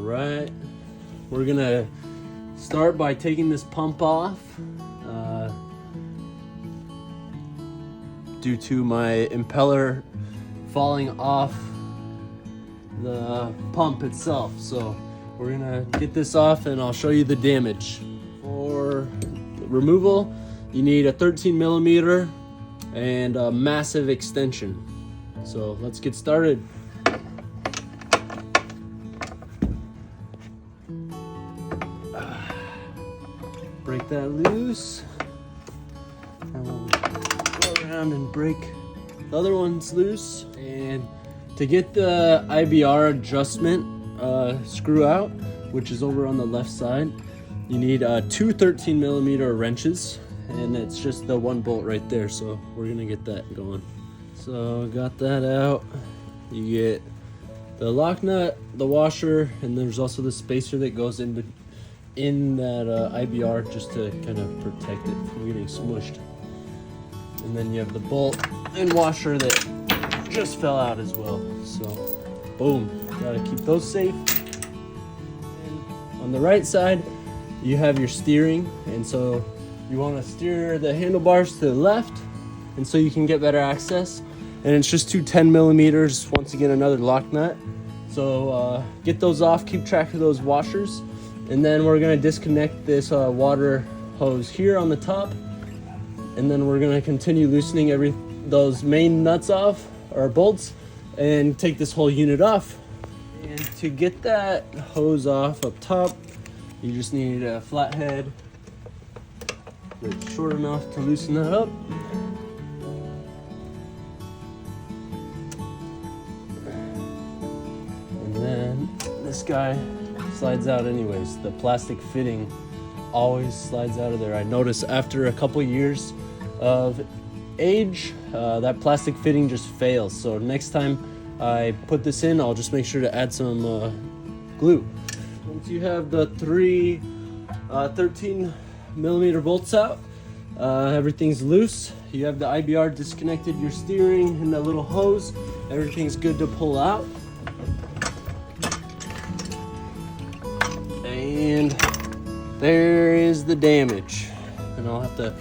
right, we're gonna start by taking this pump off. Due to my impeller falling off the pump itself. So we're gonna get this off and I'll show you the damage. For removal, you need a 13 millimeter and a massive extension. So let's get started. Break that loose. And we'll go around and break the other ones loose. And to get the IBR adjustment screw out, which is over on the left side, you need two 13 millimeter wrenches, and it's just the one bolt right there. So we're gonna get that going. So got that out. You get the lock nut, the washer, and there's also the spacer that goes in that IBR just to kind of protect it from getting smushed. And then you have the bolt and washer that just fell out as well. So boom, gotta keep those safe. And on the right side, you have your steering, and so you want to steer the handlebars to the left, and so you can get better access. And it's just two 10 millimeters, once again another lock nut. So get those off, keep track of those washers, and then we're gonna disconnect this water hose here on the top, and then we're gonna continue loosening those main nuts off, or bolts, and take this whole unit off. And to get that hose off up top, you just need a flathead that's short enough to loosen that up. And then this guy slides out anyways. The plastic fitting always slides out of there. I notice after a couple years of age, that plastic fitting just fails. So next time I put this in, I'll just make sure to add some glue. Once you have the three 13 millimeter bolts out, everything's loose. You have the IBR disconnected, your steering and the little hose. Everything's good to pull out. And there is the damage. And I'll have to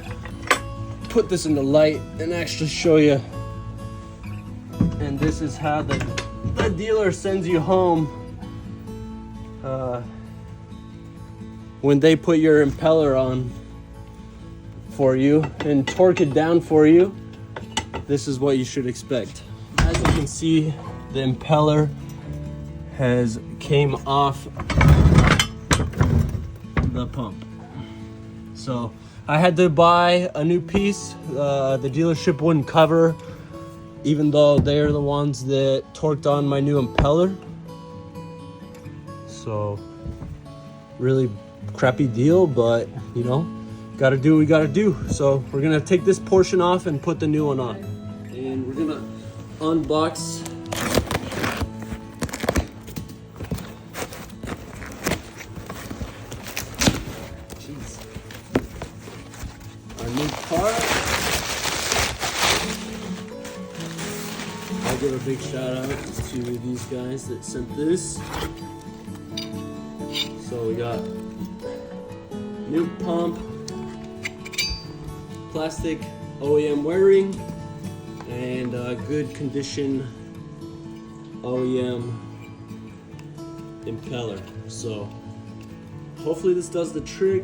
put this into light and actually show you. And this is how the dealer sends you home when they put your impeller on for you and torque it down for you. This is what you should expect. As you can see, the impeller has came off the pump. So I had to buy a new piece. The dealership wouldn't cover, even though they're the ones that torqued on my new impeller. So really crappy deal, but you know, gotta do what we gotta do. So we're gonna take this portion off and put the new one on. And we're gonna unbox our new part. I'll give a big shout out to these guys that sent this. So we got new pump, plastic OEM wiring, and good condition OEM impeller. So hopefully this does the trick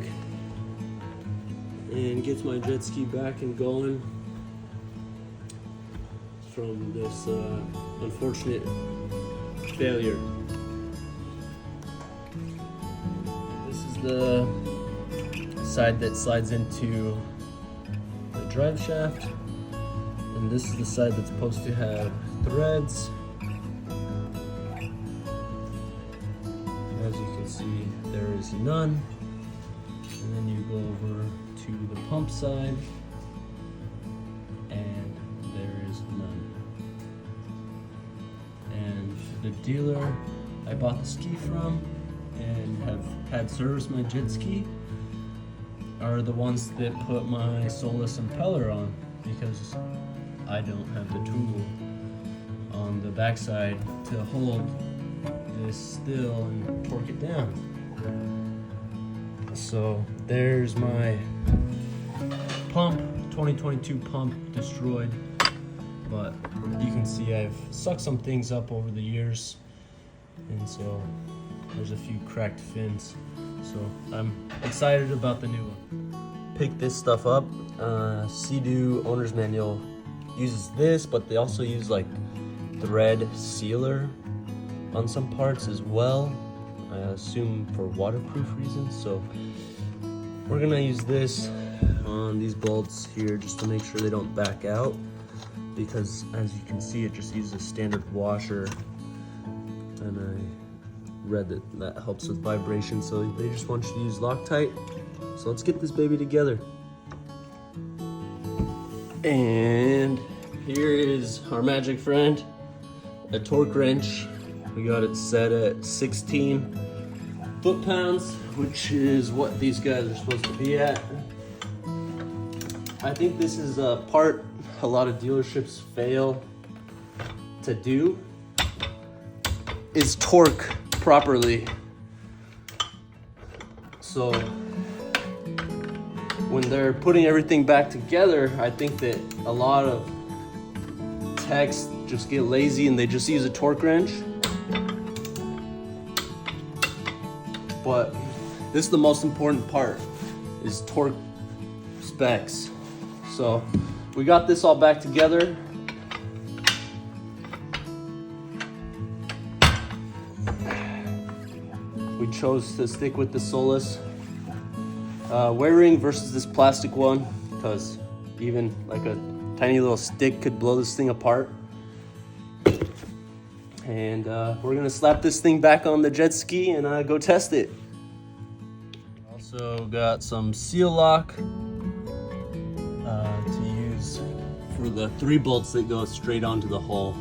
and gets my jet ski back and going from this unfortunate failure. This is the side that slides into the drive shaft, and this is the side that's supposed to have threads. As you can see, there is none. And then you go over to the pump side, and there is none. And the dealer I bought the ski from and have had service my jet ski are the ones that put my Solus impeller on, because I don't have the tool on the backside to hold this still and torque it down. So there's my pump, 2022 pump destroyed. But you can see I've sucked some things up over the years, and so there's a few cracked fins. So I'm excited about the new one. Pick this stuff up. Sea-Doo owner's manual uses this, but they also use like thread sealer on some parts as well. I assume for waterproof reasons. So we're gonna use this on these bolts here just to make sure they don't back out, because as you can see it just uses a standard washer, and I read that helps with vibration, so they just want you to use Loctite. So let's get this baby together. And here is our magic friend, a torque wrench. We got it set at 16 foot-pounds, which is what these guys are supposed to be at. I think this is a part a lot of dealerships fail to do, is torque properly. So when they're putting everything back together, I think that a lot of techs just get lazy and they just use a torque wrench. But this is the most important part, is torque specs. So we got this all back together. We chose to stick with the Solus wear ring versus this plastic one, because even like a tiny little stick could blow this thing apart. And we're gonna slap this thing back on the jet ski and go test it. Also got some seal lock to use for the 3 bolts that go straight onto the hull.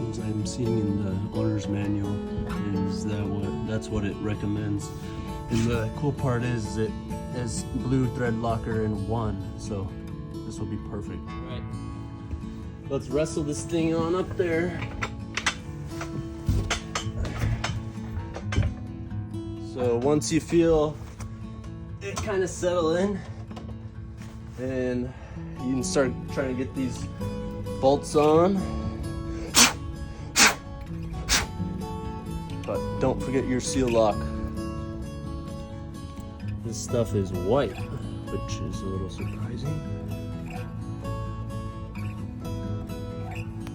As I'm seeing in the owner's manual, that's what it recommends. And the cool part is it has blue thread locker in 1, so this will be perfect. All right, let's wrestle this thing on up there. So once you feel it kind of settle in, and you can start trying to get these bolts on. But don't forget your seal lock. This stuff is white, which is a little surprising.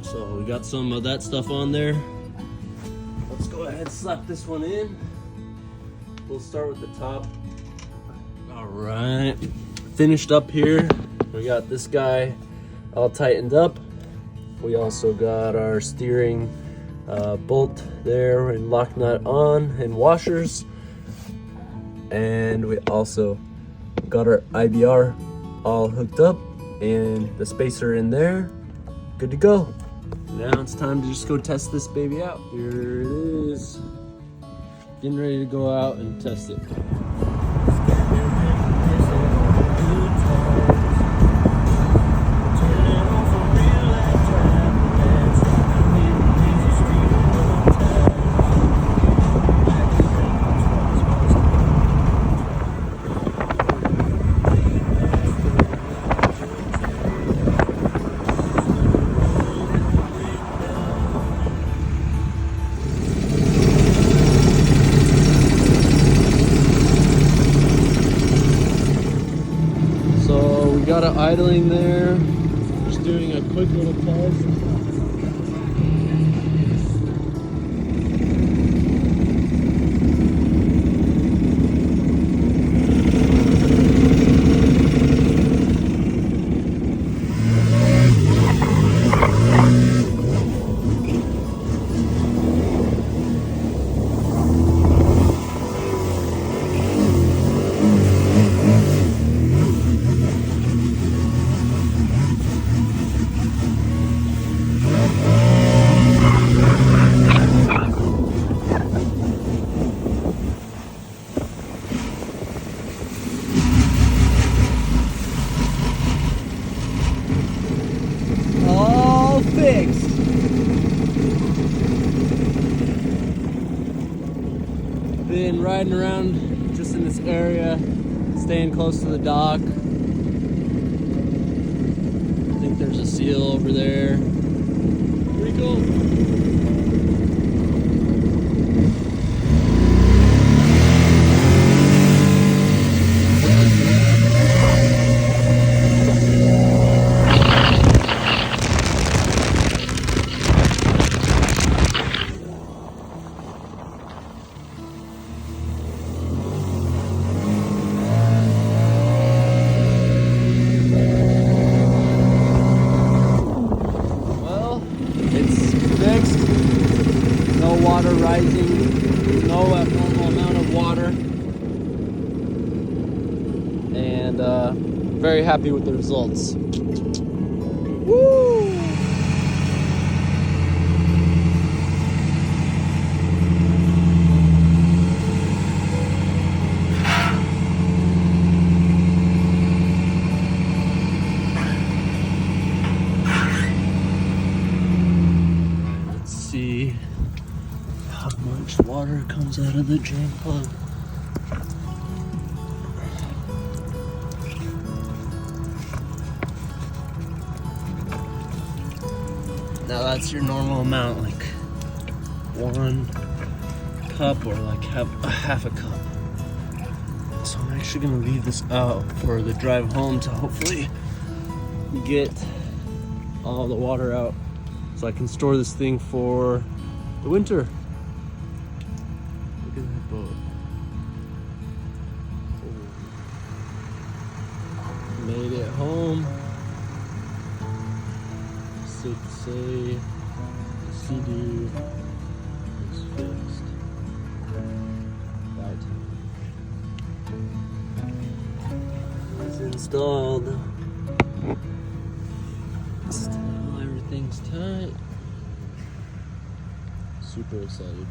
So we got some of that stuff on there. Let's go ahead and slap this one in. We'll start with the top. All right, finished up here. We got this guy all tightened up. We also got our steering bolt there and lock nut on and washers. And we also got our IBR all hooked up and the spacer in there. Good to go. Now it's time to just go test this baby out. Here it is. Getting ready to go out and test it. Got it idling there, just doing a quick little test. been riding around just in this area, staying close to the dock. I think there's a seal over there. Pretty cool. No water rising, no abnormal amount of water, and very happy with the results. Woo! Let's see how much water comes out of the drain plug. Now that's your normal amount, like 1 cup or like half a cup. So I'm actually gonna leave this out for the drive home to hopefully get all the water out so I can store this thing for the winter. Look at that boat. Oh. Made it home. Safe to say the Sea-Doo is fixed. Right. It's installed. Still everything's tight. Super excited.